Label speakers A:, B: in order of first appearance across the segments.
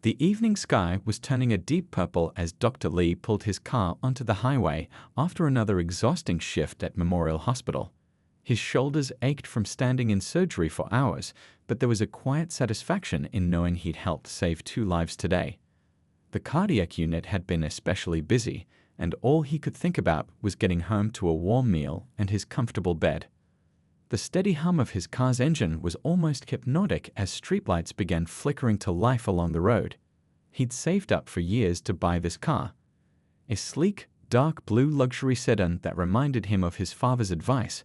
A: The evening sky was turning a deep purple as Dr. Lee pulled his car onto the highway after another exhausting shift at Memorial Hospital. His shoulders ached from standing in surgery for hours, but there was a quiet satisfaction in knowing he'd helped save 2 lives today. The cardiac unit had been especially busy, and all he could think about was getting home to a warm meal and his comfortable bed. The steady hum of his car's engine was almost hypnotic as streetlights began flickering to life along the road. He'd saved up for years to buy this car. A sleek, dark blue luxury sedan that reminded him of his father's advice: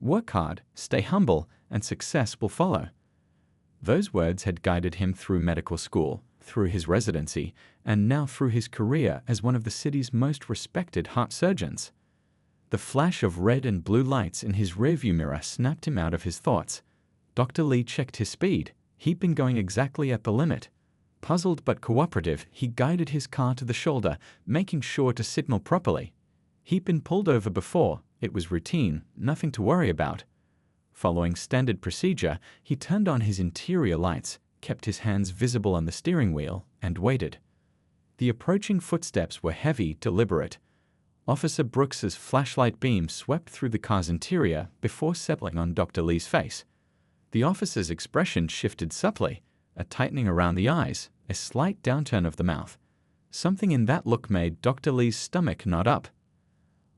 A: work hard, stay humble, and success will follow. Those words had guided him through medical school, through his residency, and now through his career as one of the city's most respected heart surgeons. The flash of red and blue lights in his rearview mirror snapped him out of his thoughts. Dr. Lee checked his speed. He'd been going exactly at the limit. Puzzled but cooperative, he guided his car to the shoulder, making sure to signal properly. He'd been pulled over before. It was routine, nothing to worry about. Following standard procedure, he turned on his interior lights, kept his hands visible on the steering wheel, and waited. The approaching footsteps were heavy, deliberate. Officer Brooks's flashlight beam swept through the car's interior before settling on Dr. Lee's face. The officer's expression shifted subtly, a tightening around the eyes, a slight downturn of the mouth. Something in that look made Dr. Lee's stomach knot up.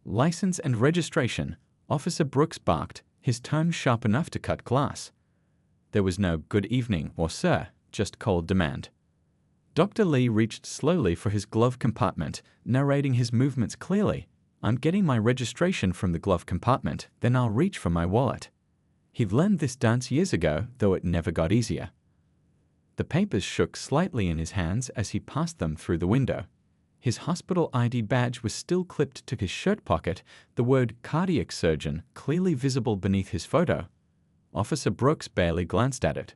A: "License and registration," Officer Brooks barked, his tone sharp enough to cut glass. There was no "good evening" or "sir," just cold demand. Dr. Lee reached slowly for his glove compartment, narrating his movements clearly. "I'm getting my registration from the glove compartment, then I'll reach for my wallet." He'd learned this dance years ago, though it never got easier. The papers shook slightly in his hands as he passed them through the window. His hospital ID badge was still clipped to his shirt pocket, the word "cardiac surgeon" clearly visible beneath his photo. Officer Brooks barely glanced at it.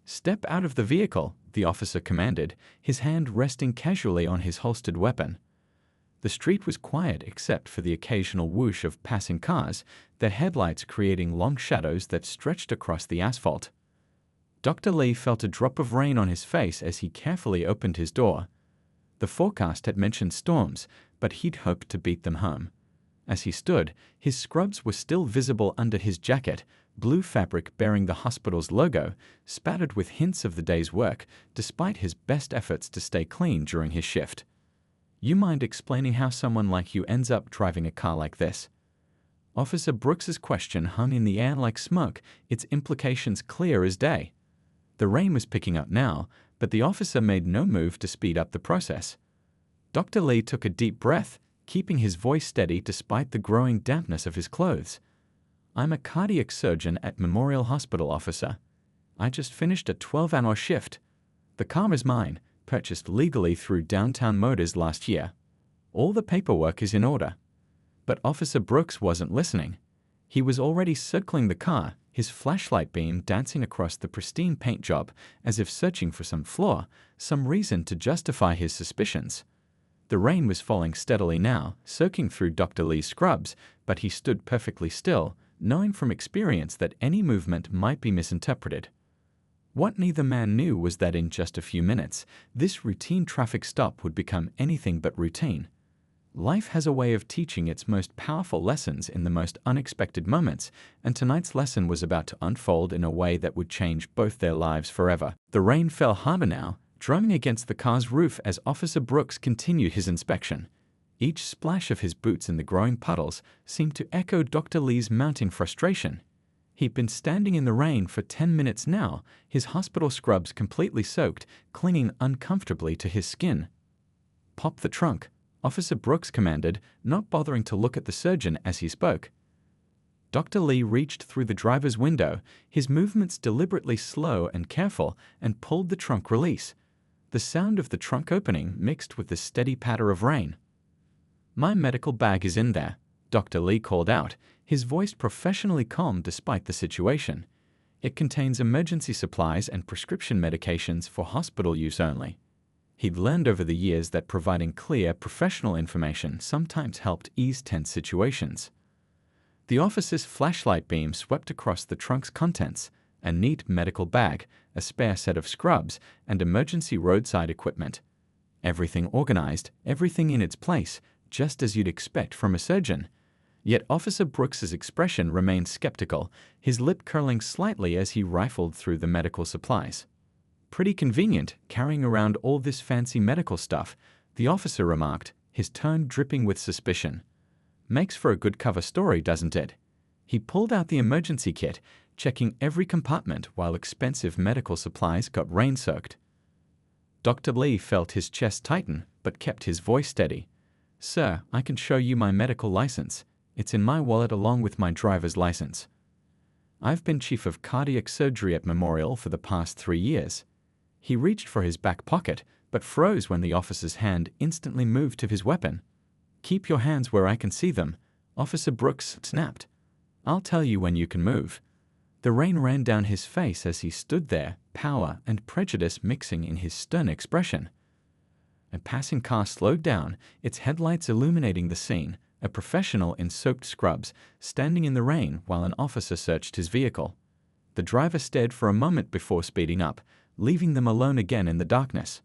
A: "Step out of the vehicle," the officer commanded, his hand resting casually on his holstered weapon. The street was quiet except for the occasional whoosh of passing cars, their headlights creating long shadows that stretched across the asphalt. Dr. Lee felt a drop of rain on his face as he carefully opened his door. The forecast had mentioned storms, but he'd hoped to beat them home. As he stood, his scrubs were still visible under his jacket, blue fabric bearing the hospital's logo, spattered with hints of the day's work, despite his best efforts to stay clean during his shift. "You mind explaining how someone like you ends up driving a car like this?" Officer Brooks's question hung in the air like smoke, its implications clear as day. The rain was picking up now, but the officer made no move to speed up the process. Dr. Lee took a deep breath, keeping his voice steady despite the growing dampness of his clothes. "I'm a cardiac surgeon at Memorial Hospital, officer. I just finished a 12-hour shift. The car is mine, purchased legally through Downtown Motors last year. All the paperwork is in order." But Officer Brooks wasn't listening. He was already circling the car, his flashlight beam dancing across the pristine paint job as if searching for some flaw, some reason to justify his suspicions. The rain was falling steadily now, soaking through Dr. Lee's scrubs, but he stood perfectly still, knowing from experience that any movement might be misinterpreted. What neither man knew was that in just a few minutes, this routine traffic stop would become anything but routine. Life has a way of teaching its most powerful lessons in the most unexpected moments, and tonight's lesson was about to unfold in a way that would change both their lives forever. The rain fell harder now, drumming against the car's roof as Officer Brooks continued his inspection. Each splash of his boots in the growing puddles seemed to echo Dr. Lee's mounting frustration. He'd been standing in the rain for 10 minutes now, his hospital scrubs completely soaked, clinging uncomfortably to his skin. "Pop the trunk," Officer Brooks commanded, not bothering to look at the surgeon as he spoke. Dr. Lee reached through the driver's window, his movements deliberately slow and careful, and pulled the trunk release. The sound of the trunk opening mixed with the steady patter of rain. "My medical bag is in there," Dr. Lee called out, his voice professionally calm despite the situation. "It contains emergency supplies and prescription medications for hospital use only." He'd learned over the years that providing clear, professional information sometimes helped ease tense situations. The officer's flashlight beam swept across the trunk's contents, a neat medical bag, a spare set of scrubs, and emergency roadside equipment. Everything organized, everything in its place, just as you'd expect from a surgeon. Yet Officer Brooks's expression remained skeptical, his lip curling slightly as he rifled through the medical supplies. "Pretty convenient, carrying around all this fancy medical stuff," the officer remarked, his tone dripping with suspicion. "Makes for a good cover story, doesn't it?" He pulled out the emergency kit, checking every compartment while expensive medical supplies got rain-soaked. Dr. Lee felt his chest tighten, but kept his voice steady. "Sir, I can show you my medical license. It's in my wallet along with my driver's license. I've been chief of cardiac surgery at Memorial for the past 3 years." He reached for his back pocket, but froze when the officer's hand instantly moved to his weapon. "Keep your hands where I can see them," Officer Brooks snapped. "I'll tell you when you can move." The rain ran down his face as he stood there, power and prejudice mixing in his stern expression. A passing car slowed down, its headlights illuminating the scene, a professional in soaked scrubs, standing in the rain while an officer searched his vehicle. The driver stared for a moment before speeding up, leaving them alone again in the darkness.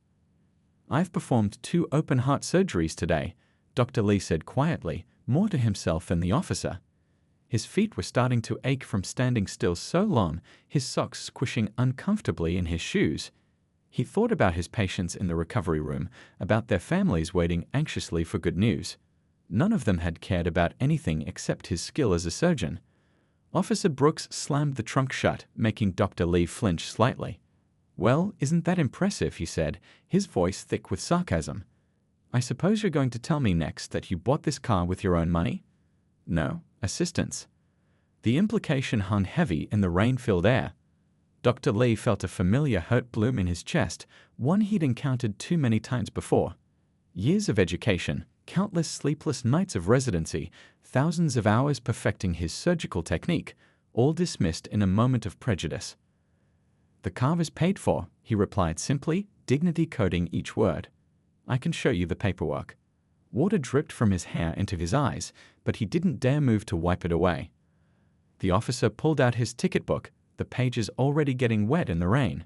A: "I've performed 2 open-heart surgeries today," Dr. Lee said quietly, more to himself than the officer. His feet were starting to ache from standing still so long, his socks squishing uncomfortably in his shoes. He thought about his patients in the recovery room, about their families waiting anxiously for good news. None of them had cared about anything except his skill as a surgeon. Officer Brooks slammed the trunk shut, making Dr. Lee flinch slightly. "Well, isn't that impressive?" he said, his voice thick with sarcasm. "I suppose you're going to tell me next that you bought this car with your own money?" "No, assistance." The implication hung heavy in the rain-filled air. Dr. Lee felt a familiar hurt bloom in his chest, one he'd encountered too many times before. Years of education, countless sleepless nights of residency, thousands of hours perfecting his surgical technique, all dismissed in a moment of prejudice. "The car is paid for," he replied simply, dignity coding each word. "I can show you the paperwork." Water dripped from his hair into his eyes, but he didn't dare move to wipe it away. The officer pulled out his ticket book, the pages already getting wet in the rain.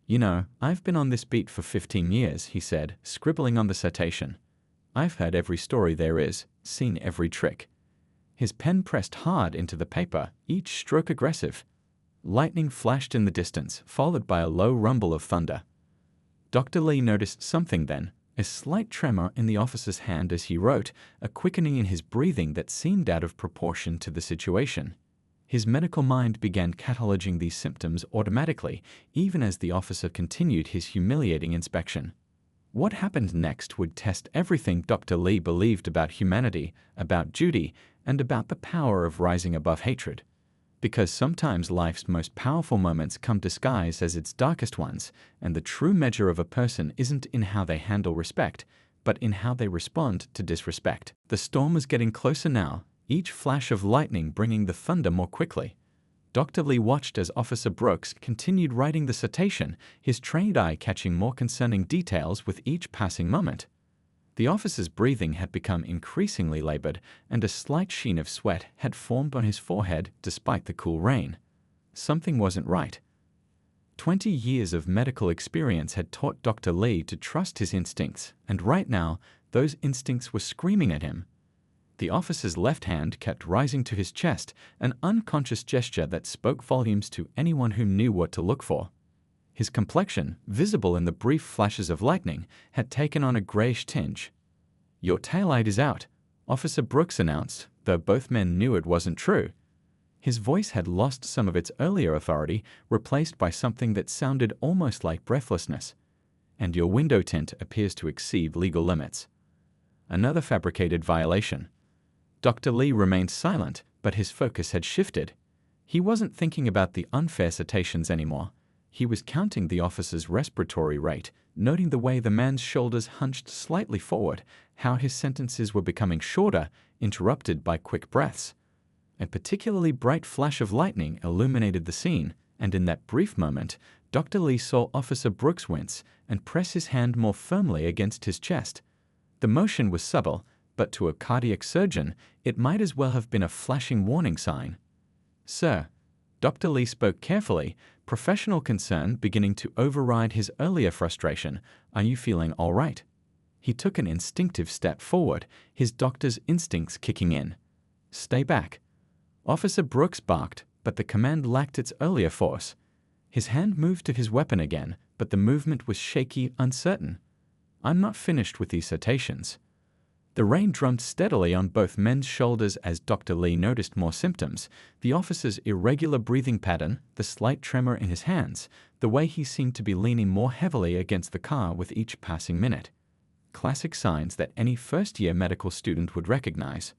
A: "You know, I've been on this beat for 15 years, he said, scribbling on the citation. "I've heard every story there is, seen every trick." His pen pressed hard into the paper, each stroke aggressive. Lightning flashed in the distance, followed by a low rumble of thunder. Dr. Lee noticed something then, a slight tremor in the officer's hand as he wrote, a quickening in his breathing that seemed out of proportion to the situation. His medical mind began cataloging these symptoms automatically, even as the officer continued his humiliating inspection. What happened next would test everything Dr. Lee believed about humanity, about duty, and about the power of rising above hatred. Because sometimes life's most powerful moments come disguised as its darkest ones, and the true measure of a person isn't in how they handle respect, but in how they respond to disrespect. The storm was getting closer now, each flash of lightning bringing the thunder more quickly. Dr. Lee watched as Officer Brooks continued writing the citation, his trained eye catching more concerning details with each passing moment. The officer's breathing had become increasingly labored, and a slight sheen of sweat had formed on his forehead despite the cool rain. Something wasn't right. 20 years of medical experience had taught Dr. Lee to trust his instincts, and right now, those instincts were screaming at him. The officer's left hand kept rising to his chest, an unconscious gesture that spoke volumes to anyone who knew what to look for. His complexion, visible in the brief flashes of lightning, had taken on a grayish tinge. "Your taillight is out," Officer Brooks announced, though both men knew it wasn't true. His voice had lost some of its earlier authority, replaced by something that sounded almost like breathlessness. "And your window tint appears to exceed legal limits." Another fabricated violation. Dr. Lee remained silent, but his focus had shifted. He wasn't thinking about the unfair citations anymore. He was counting the officer's respiratory rate, noting the way the man's shoulders hunched slightly forward, how his sentences were becoming shorter, interrupted by quick breaths. A particularly bright flash of lightning illuminated the scene, and in that brief moment, Dr. Lee saw Officer Brooks wince and press his hand more firmly against his chest. The motion was subtle, but to a cardiac surgeon, it might as well have been a flashing warning sign. "Sir," Dr. Lee spoke carefully, professional concern beginning to override his earlier frustration. "Are you feeling all right?" He took an instinctive step forward, his doctor's instincts kicking in. "Stay back." Officer Brooks barked, but the command lacked its earlier force. His hand moved to his weapon again, but the movement was shaky, uncertain. "I'm not finished with these citations." The rain drummed steadily on both men's shoulders as Dr. Lee noticed more symptoms: the officer's irregular breathing pattern, the slight tremor in his hands, the way he seemed to be leaning more heavily against the car with each passing minute. Classic signs that any first-year medical student would recognize.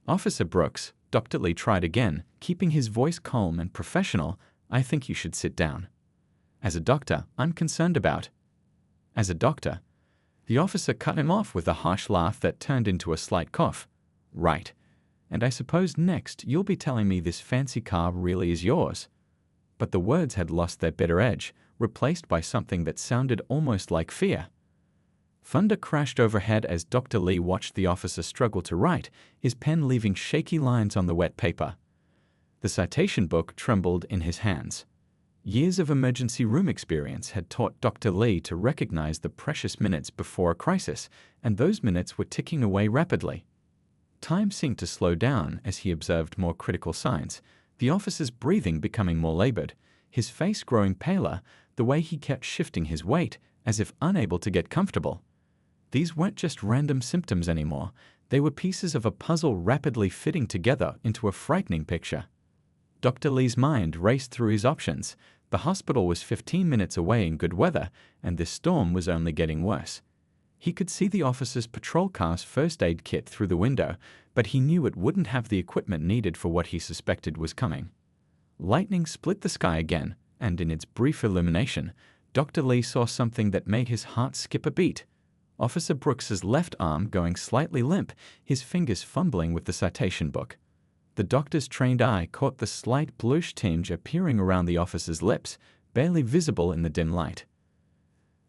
A: "Officer Brooks," Dr. Lee tried again, keeping his voice calm and professional, "I think you should sit down. As a doctor, I'm concerned about—" "As a doctor?" The officer cut him off with a harsh laugh that turned into a slight cough. "Right. And I suppose next you'll be telling me this fancy car really is yours." But the words had lost their bitter edge, replaced by something that sounded almost like fear. Thunder crashed overhead as Dr. Lee watched the officer struggle to write, his pen leaving shaky lines on the wet paper. The citation book trembled in his hands. Years of emergency room experience had taught Dr. Lee to recognize the precious minutes before a crisis, and those minutes were ticking away rapidly. Time seemed to slow down as he observed more critical signs, the officer's breathing becoming more labored, his face growing paler, the way he kept shifting his weight, as if unable to get comfortable. These weren't just random symptoms anymore, they were pieces of a puzzle rapidly fitting together into a frightening picture. Dr. Lee's mind raced through his options. The hospital was 15 minutes away in good weather, and this storm was only getting worse. He could see the officer's patrol car's first aid kit through the window, but he knew it wouldn't have the equipment needed for what he suspected was coming. Lightning split the sky again, and in its brief illumination, Dr. Lee saw something that made his heart skip a beat. Officer Brooks's left arm going slightly limp, his fingers fumbling with the citation book. The doctor's trained eye caught the slight bluish tinge appearing around the officer's lips, barely visible in the dim light.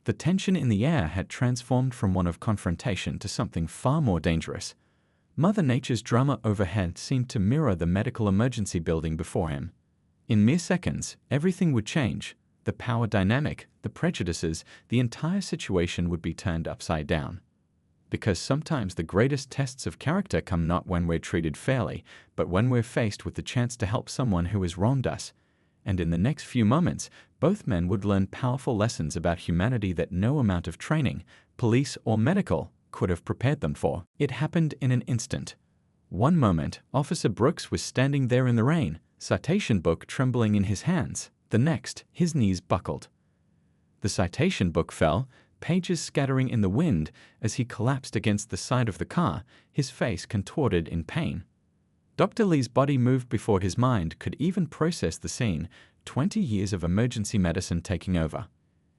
A: The tension in the air had transformed from one of confrontation to something far more dangerous. Mother Nature's drama overhead seemed to mirror the medical emergency building before him. In mere seconds, everything would change. The power dynamic, the prejudices, the entire situation would be turned upside down. Because sometimes the greatest tests of character come not when we're treated fairly, but when we're faced with the chance to help someone who has wronged us. And in the next few moments, both men would learn powerful lessons about humanity that no amount of training, police or medical, could have prepared them for. It happened in an instant. One moment, Officer Brooks was standing there in the rain, citation book trembling in his hands. The next, his knees buckled. The citation book fell, pages scattering in the wind as he collapsed against the side of the car, his face contorted in pain. Dr. Lee's body moved before his mind could even process the scene, 20 years of emergency medicine taking over.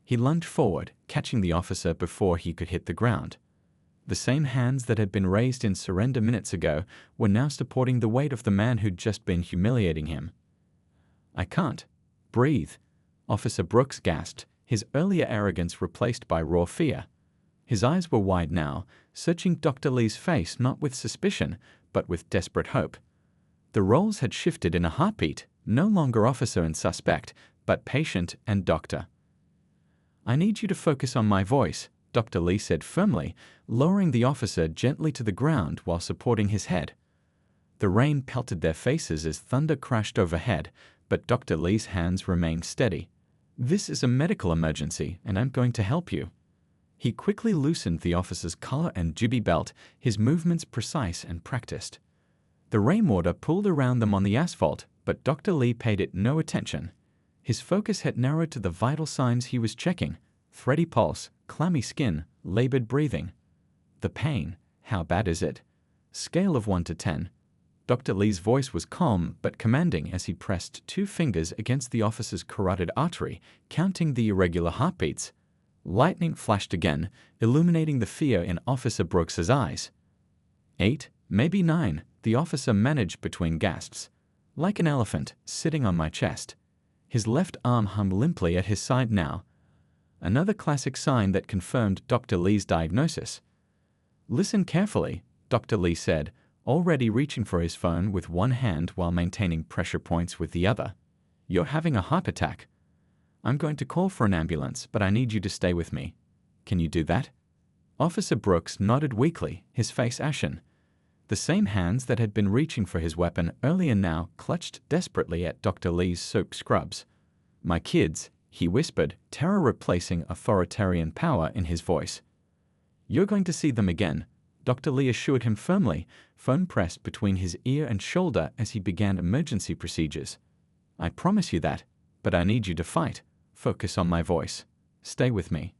A: He lunged forward, catching the officer before he could hit the ground. The same hands that had been raised in surrender minutes ago were now supporting the weight of the man who'd just been humiliating him. "I can't breathe," Officer Brooks gasped, his earlier arrogance replaced by raw fear. His eyes were wide now, searching Dr. Lee's face not with suspicion, but with desperate hope. The roles had shifted in a heartbeat, no longer officer and suspect, but patient and doctor. "I need you to focus on my voice," Dr. Lee said firmly, lowering the officer gently to the ground while supporting his head. The rain pelted their faces as thunder crashed overhead, but Dr. Lee's hands remained steady. "This is a medical emergency, and I'm going to help you." He quickly loosened the officer's collar and jibby belt, his movements precise and practiced. The rainwater pooled around them on the asphalt, but Dr. Lee paid it no attention. His focus had narrowed to the vital signs he was checking: thready pulse, clammy skin, labored breathing. The pain, how bad is it? Scale of 1 to 10. Dr. Lee's voice was calm but commanding as he pressed 2 fingers against the officer's carotid artery, counting the irregular heartbeats. Lightning flashed again, illuminating the fear in Officer Brooks's eyes. 8, maybe 9, the officer managed between gasps. "Like an elephant, sitting on my chest." His left arm hung limply at his side now. Another classic sign that confirmed Dr. Lee's diagnosis. "Listen carefully," Dr. Lee said, already reaching for his phone with one hand while maintaining pressure points with the other. "You're having a heart attack." I'm going to call for an ambulance, but I need you to stay with me. Can you do that?" Officer Brooks nodded weakly, his face ashen. The same hands that had been reaching for his weapon earlier now clutched desperately at Dr. Lee's soaked scrubs. "My kids," he whispered, terror replacing authoritarian power in his voice. "You're going to see them again," Dr. Lee assured him firmly, phone pressed between his ear and shoulder as he began emergency procedures. "I promise you that, but I need you to fight. Focus on my voice. Stay with me."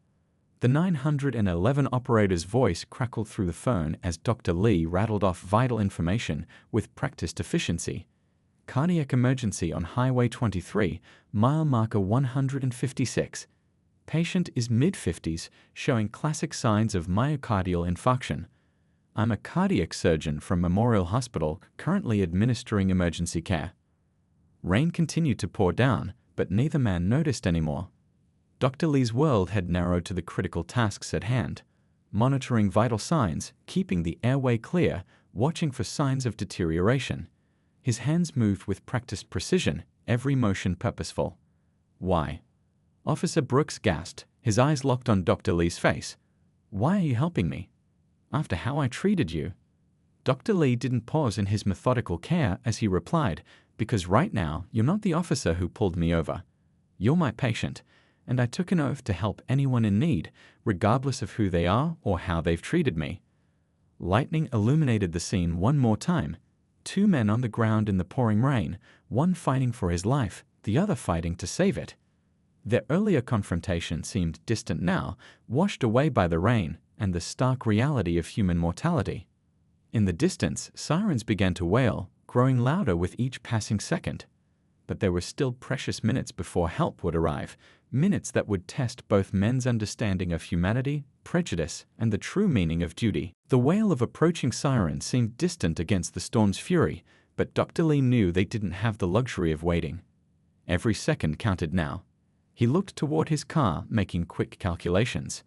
A: The 911 operator's voice crackled through the phone as Dr. Lee rattled off vital information with practiced efficiency. "Cardiac emergency on Highway 23, mile marker 156. Patient is mid-50s, showing classic signs of myocardial infarction. I'm a cardiac surgeon from Memorial Hospital, currently administering emergency care." Rain continued to pour down, but neither man noticed anymore. Dr. Lee's world had narrowed to the critical tasks at hand: monitoring vital signs, keeping the airway clear, watching for signs of deterioration. His hands moved with practiced precision, every motion purposeful. "Why?" Officer Brooks gasped, his eyes locked on Dr. Lee's face. "Why are you helping me? After how I treated you?" Dr. Lee didn't pause in his methodical care as he replied, "Because right now, you're not the officer who pulled me over. You're my patient, and I took an oath to help anyone in need, regardless of who they are or how they've treated me." Lightning illuminated the scene one more time. Two men on the ground in the pouring rain, one fighting for his life, the other fighting to save it. Their earlier confrontation seemed distant now, washed away by the rain and the stark reality of human mortality. In the distance, sirens began to wail, growing louder with each passing second. But there were still precious minutes before help would arrive, minutes that would test both men's understanding of humanity, prejudice, and the true meaning of duty. The wail of approaching sirens seemed distant against the storm's fury, but Dr. Lee knew they didn't have the luxury of waiting. Every second counted now. He looked toward his car, making quick calculations.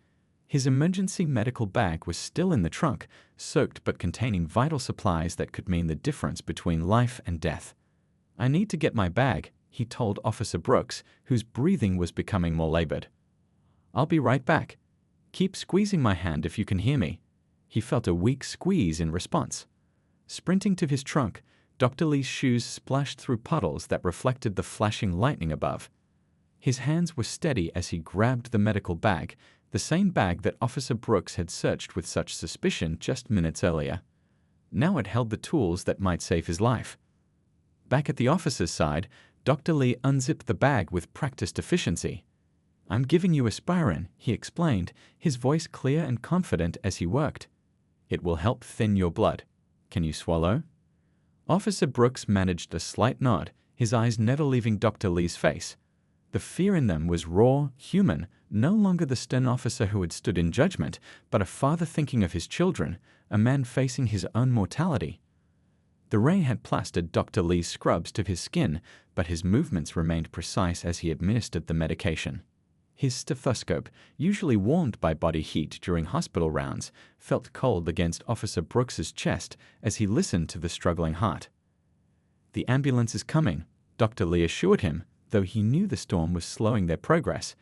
A: His emergency medical bag was still in the trunk, soaked but containing vital supplies that could mean the difference between life and death. "I need to get my bag," he told Officer Brooks, whose breathing was becoming more labored. "I'll be right back. Keep squeezing my hand if you can hear me." He felt a weak squeeze in response. Sprinting to his trunk, Dr. Lee's shoes splashed through puddles that reflected the flashing lightning above. His hands were steady as he grabbed the medical bag, the same bag that Officer Brooks had searched with such suspicion just minutes earlier. Now it held the tools that might save his life. Back at the officer's side, Dr. Lee unzipped the bag with practiced efficiency. "I'm giving you aspirin," he explained, his voice clear and confident as he worked. "It will help thin your blood. Can you swallow?" Officer Brooks managed a slight nod, his eyes never leaving Dr. Lee's face. The fear in them was raw, human, no longer the stern officer who had stood in judgment, but a father thinking of his children, a man facing his own mortality. The rain had plastered Dr. Lee's scrubs to his skin, but his movements remained precise as he administered the medication. His stethoscope, usually warmed by body heat during hospital rounds, felt cold against Officer Brooks's chest as he listened to the struggling heart. "The ambulance is coming," Dr. Lee assured him, though he knew the storm was slowing their progress.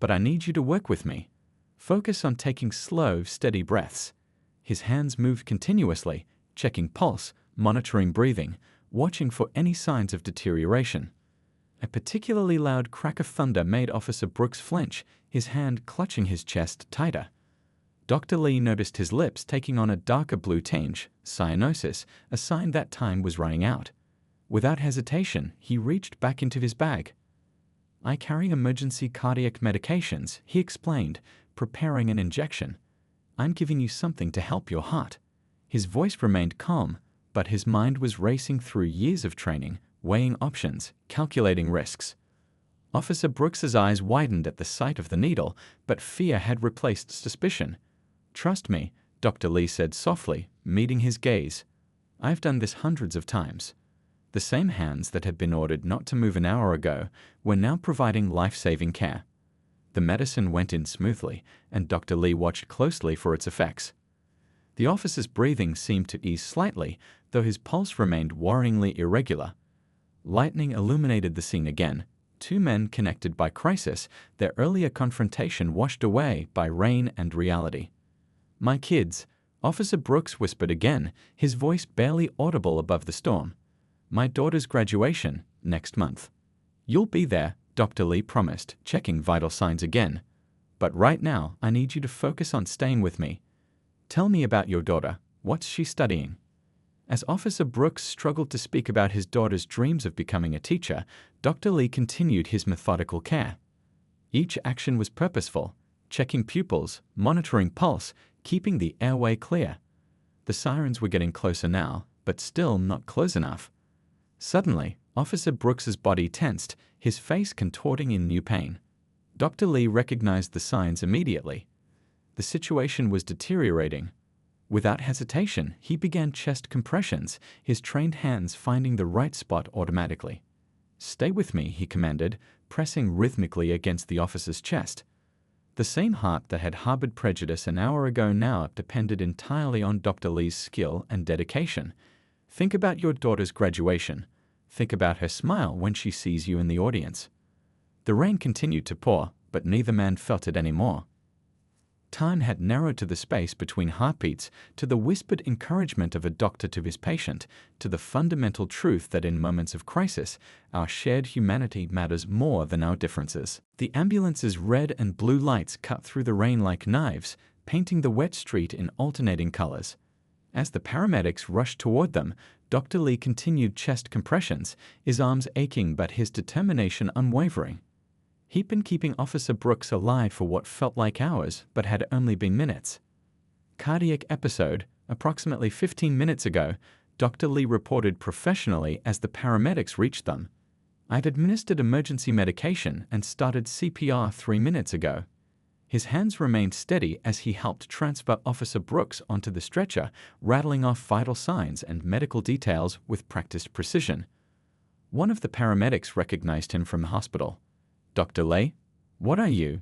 A: "But I need you to work with me. Focus on taking slow, steady breaths." His hands moved continuously, checking pulse, monitoring breathing, watching for any signs of deterioration. A particularly loud crack of thunder made Officer Brooks flinch, his hand clutching his chest tighter. Dr. Lee noticed his lips taking on a darker blue tinge, cyanosis, a sign that time was running out. Without hesitation, he reached back into his bag. "I carry emergency cardiac medications," he explained, preparing an injection. "I'm giving you something to help your heart." His voice remained calm, but his mind was racing through years of training, weighing options, calculating risks. Officer Brooks's eyes widened at the sight of the needle, but fear had replaced suspicion. "Trust me," Dr. Lee said softly, meeting his gaze. "I've done this hundreds of times." The same hands that had been ordered not to move an hour ago were now providing life-saving care. The medicine went in smoothly, and Dr. Lee watched closely for its effects. The officer's breathing seemed to ease slightly, though his pulse remained worryingly irregular. Lightning illuminated the scene again. two men connected by crisis, their earlier confrontation washed away by rain and reality. "My kids," Officer Brooks whispered again, his voice barely audible above the storm. "My daughter's graduation, next month." "You'll be there," Dr. Lee promised, checking vital signs again. "But right now, I need you to focus on staying with me. Tell me about your daughter. What's she studying?" As Officer Brooks struggled to speak about his daughter's dreams of becoming a teacher, Dr. Lee continued his methodical care. Each action was purposeful, checking pupils, monitoring pulse, keeping the airway clear. The sirens were getting closer now, but still not close enough. Suddenly, Officer Brooks's body tensed, his face contorting in new pain. Dr. Lee recognized the signs immediately. The situation was deteriorating. Without hesitation, he began chest compressions, his trained hands finding the right spot automatically. "Stay with me," he commanded, pressing rhythmically against the officer's chest. The same heart that had harbored prejudice an hour ago now depended entirely on Dr. Lee's skill and dedication. "Think about your daughter's graduation. Think about her smile when she sees you in the audience." The rain continued to pour, but neither man felt it anymore. Time had narrowed to the space between heartbeats, to the whispered encouragement of a doctor to his patient, to the fundamental truth that in moments of crisis, our shared humanity matters more than our differences. The ambulance's red and blue lights cut through the rain like knives, painting the wet street in alternating colors. As the paramedics rushed toward them, Dr. Lee continued chest compressions, his arms aching but his determination unwavering. He'd been keeping Officer Brooks alive for what felt like hours, but had only been minutes. "Cardiac episode, approximately 15 minutes ago," Dr. Lee reported professionally as the paramedics reached them. "I'd administered emergency medication and started CPR 3 minutes ago." His hands remained steady as he helped transfer Officer Brooks onto the stretcher, rattling off vital signs and medical details with practiced precision. One of the paramedics recognized him from the hospital. "Dr. Lee, what are you?"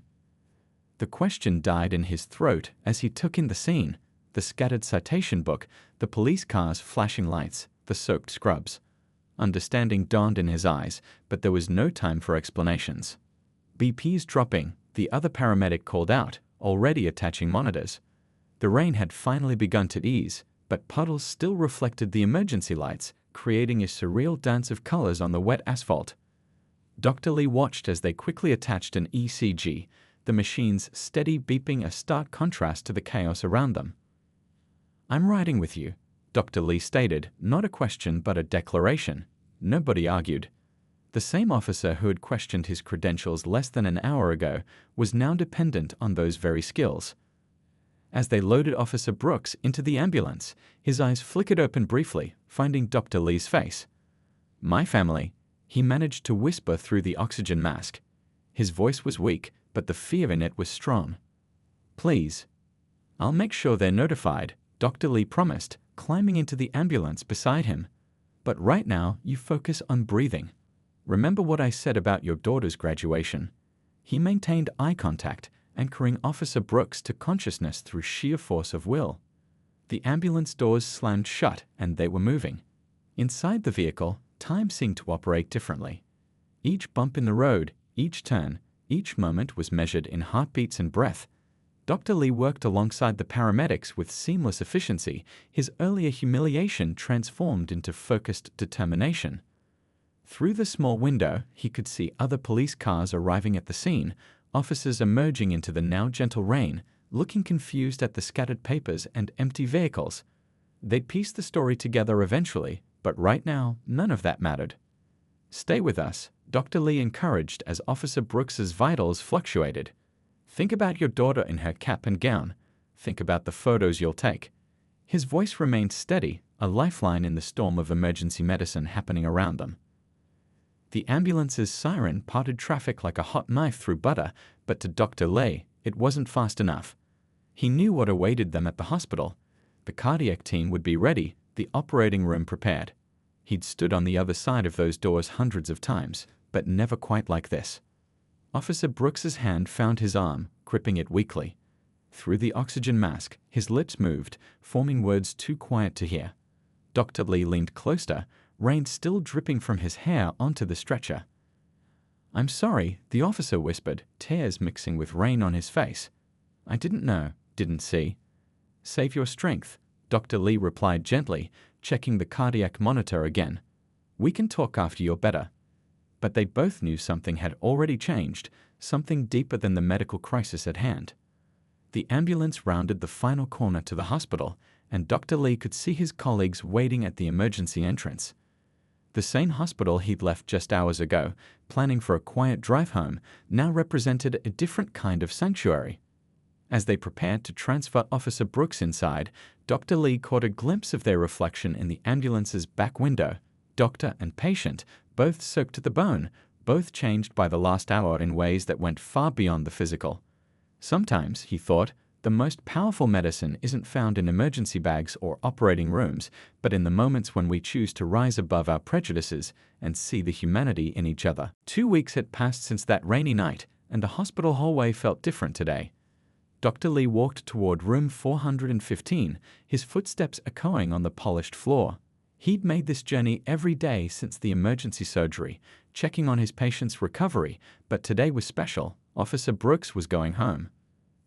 A: The question died in his throat as he took in the scene, the scattered citation book, the police cars' flashing lights, the soaked scrubs. Understanding dawned in his eyes, but there was no time for explanations. "BP's dropping," the other paramedic called out, already attaching monitors. The rain had finally begun to ease, but puddles still reflected the emergency lights, creating a surreal dance of colors on the wet asphalt. Dr. Lee watched as they quickly attached an ECG, the machine's steady beeping a stark contrast to the chaos around them. "I'm riding with you," Dr. Lee stated, not a question but a declaration. Nobody argued. The same officer who had questioned his credentials less than an hour ago was now dependent on those very skills. As they loaded Officer Brooks into the ambulance, his eyes flickered open briefly, finding Dr. Lee's face. "My family," he managed to whisper through the oxygen mask. His voice was weak, but the fear in it was strong. "Please." "I'll make sure they're notified," Dr. Lee promised, climbing into the ambulance beside him. "But right now, you focus on breathing. Remember what I said about your daughter's graduation." He maintained eye contact, anchoring Officer Brooks to consciousness through sheer force of will. The ambulance doors slammed shut and they were moving. Inside the vehicle, time seemed to operate differently. Each bump in the road, each turn, each moment was measured in heartbeats and breath. Dr. Lee worked alongside the paramedics with seamless efficiency, his earlier humiliation transformed into focused determination. Through the small window, he could see other police cars arriving at the scene, officers emerging into the now gentle rain, looking confused at the scattered papers and empty vehicles. They'd piece the story together eventually, but right now, none of that mattered. "Stay with us," Dr. Lee encouraged as Officer Brooks's vitals fluctuated. "Think about your daughter in her cap and gown. Think about the photos you'll take." His voice remained steady, a lifeline in the storm of emergency medicine happening around them. The ambulance's siren parted traffic like a hot knife through butter, but to Dr. Lee, it wasn't fast enough. He knew what awaited them at the hospital. The cardiac team would be ready, the operating room prepared. He'd stood on the other side of those doors hundreds of times, but never quite like this. Officer Brooks's hand found his arm, gripping it weakly. Through the oxygen mask, his lips moved, forming words too quiet to hear. Dr. Lee leaned closer, rain still dripping from his hair onto the stretcher. "I'm sorry," the officer whispered, tears mixing with rain on his face. "I didn't know, didn't see." "Save your strength," Dr. Lee replied gently, checking the cardiac monitor again. "We can talk after you're better." But they both knew something had already changed, something deeper than the medical crisis at hand. The ambulance rounded the final corner to the hospital, and Dr. Lee could see his colleagues waiting at the emergency entrance. The same hospital he'd left just hours ago, planning for a quiet drive home, now represented a different kind of sanctuary. As they prepared to transfer Officer Brooks inside, Dr. Lee caught a glimpse of their reflection in the ambulance's back window. Doctor and patient, both soaked to the bone, both changed by the last hour in ways that went far beyond the physical. Sometimes, he thought, the most powerful medicine isn't found in emergency bags or operating rooms, but in the moments when we choose to rise above our prejudices and see the humanity in each other. 2 weeks had passed since that rainy night, and the hospital hallway felt different today. Dr. Lee walked toward room 415, his footsteps echoing on the polished floor. He'd made this journey every day since the emergency surgery, checking on his patient's recovery, but today was special. Officer Brooks was going home.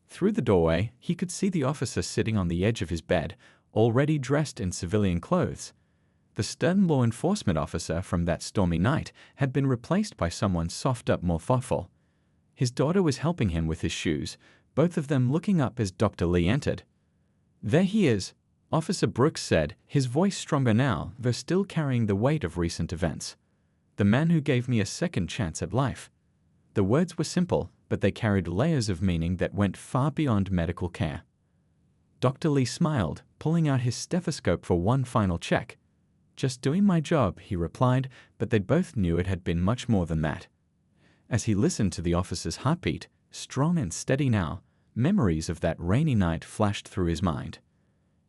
A: Through the doorway, he could see the officer sitting on the edge of his bed, already dressed in civilian clothes. The stern law enforcement officer from that stormy night had been replaced by someone softer, more thoughtful. His daughter was helping him with his shoes, both of them looking up as Dr. Lee entered. "There he is," Officer Brooks said, his voice stronger now, though still carrying the weight of recent events. "The man who gave me a second chance at life." The words were simple, but they carried layers of meaning that went far beyond medical care. Dr. Lee smiled, pulling out his stethoscope for one final check. "Just doing my job," he replied, but they both knew it had been much more than that. As he listened to the officer's heartbeat, strong and steady now, memories of that rainy night flashed through his mind.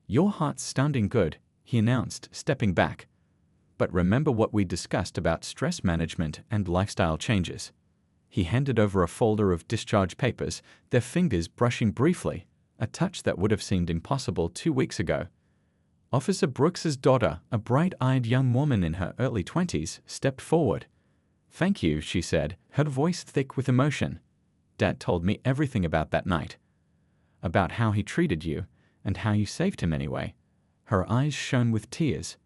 A: "Your heart's sounding good," he announced, stepping back. "But remember what we discussed about stress management and lifestyle changes." He handed over a folder of discharge papers, their fingers brushing briefly, a touch that would have seemed impossible 2 weeks ago. Officer Brooks's daughter, a bright-eyed young woman in her early 20s, stepped forward. "Thank you," she said, her voice thick with emotion. "Dad told me everything about that night. About how he treated you, and how you saved him anyway." Her eyes shone with tears.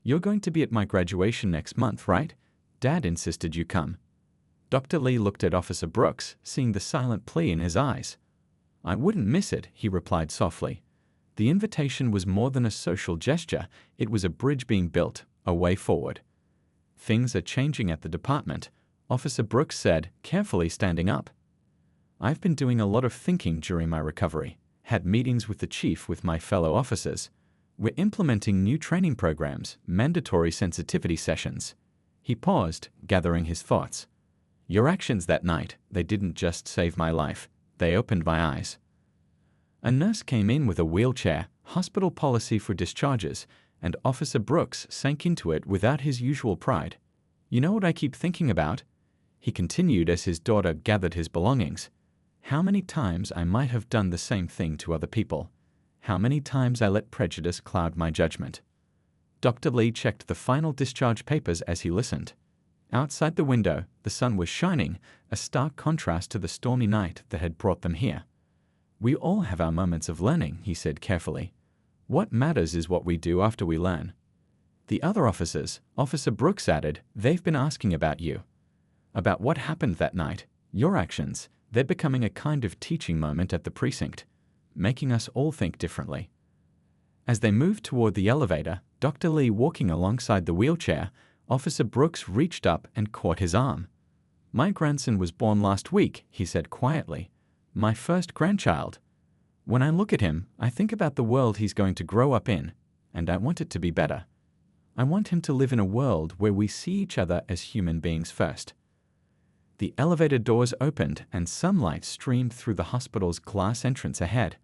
A: "You're going to be at my graduation next month, right? Dad insisted you come." Dr. Lee looked at Officer Brooks, seeing the silent plea in his eyes. "I wouldn't miss it," he replied softly. The invitation was more than a social gesture, it was a bridge being built, a way forward. "Things are changing at the department," Officer Brooks said, carefully standing up. "I've been doing a lot of thinking during my recovery, had meetings with the chief with my fellow officers. We're implementing new training programs, mandatory sensitivity sessions." He paused, gathering his thoughts. "Your actions that night, they didn't just save my life, they opened my eyes." A nurse came in with a wheelchair, hospital policy for discharges, and Officer Brooks sank into it without his usual pride. "You know what I keep thinking about?" he continued as his daughter gathered his belongings. "How many times I might have done the same thing to other people. How many times I let prejudice cloud my judgment." Dr. Lee checked the final discharge papers as he listened. Outside the window, the sun was shining, a stark contrast to the stormy night that had brought them here. "We all have our moments of learning," he said carefully. "What matters is what we do after we learn." "The other officers," Officer Brooks added, "they've been asking about you. About what happened that night, your actions. They're becoming a kind of teaching moment at the precinct, making us all think differently." As they moved toward the elevator, Dr. Lee walking alongside the wheelchair, Officer Brooks reached up and caught his arm. "My grandson was born last week," he said quietly. "My first grandchild. When I look at him, I think about the world he's going to grow up in, and I want it to be better. I want him to live in a world where we see each other as human beings first." The elevator doors opened and sunlight streamed through the hospital's glass entrance ahead.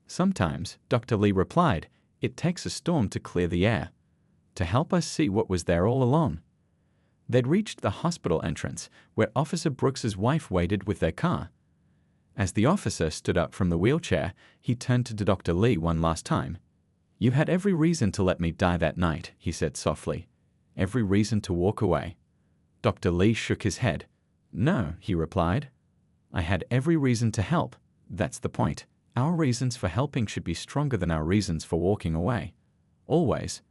A: "Sometimes," Dr. Lee replied, "it takes a storm to clear the air, to help us see what was there all along." They'd reached the hospital entrance, where Officer Brooks's wife waited with their car. As the officer stood up from the wheelchair, he turned to Dr. Lee one last time. "You had every reason to let me die that night," he said softly. "Every reason to walk away." Dr. Lee shook his head. No, he replied. I had every reason to help. That's the point. Our reasons for helping should be stronger than our reasons for walking away. Always.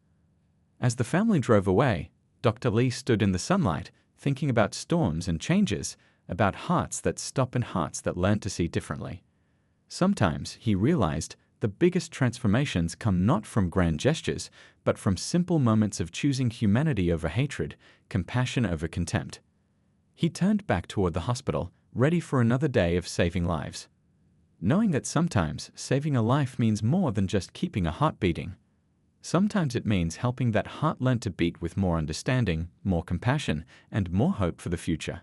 A: As the family drove away, Dr. Lee stood in the sunlight, thinking about storms and changes, about hearts that stop and hearts that learn to see differently. Sometimes, he realized, the biggest transformations come not from grand gestures, but from simple moments of choosing humanity over hatred, compassion over contempt. He turned back toward the hospital, ready for another day of saving lives. Knowing that sometimes saving a life means more than just keeping a heart beating. Sometimes it means helping that heart learn to beat with more understanding, more compassion, and more hope for the future.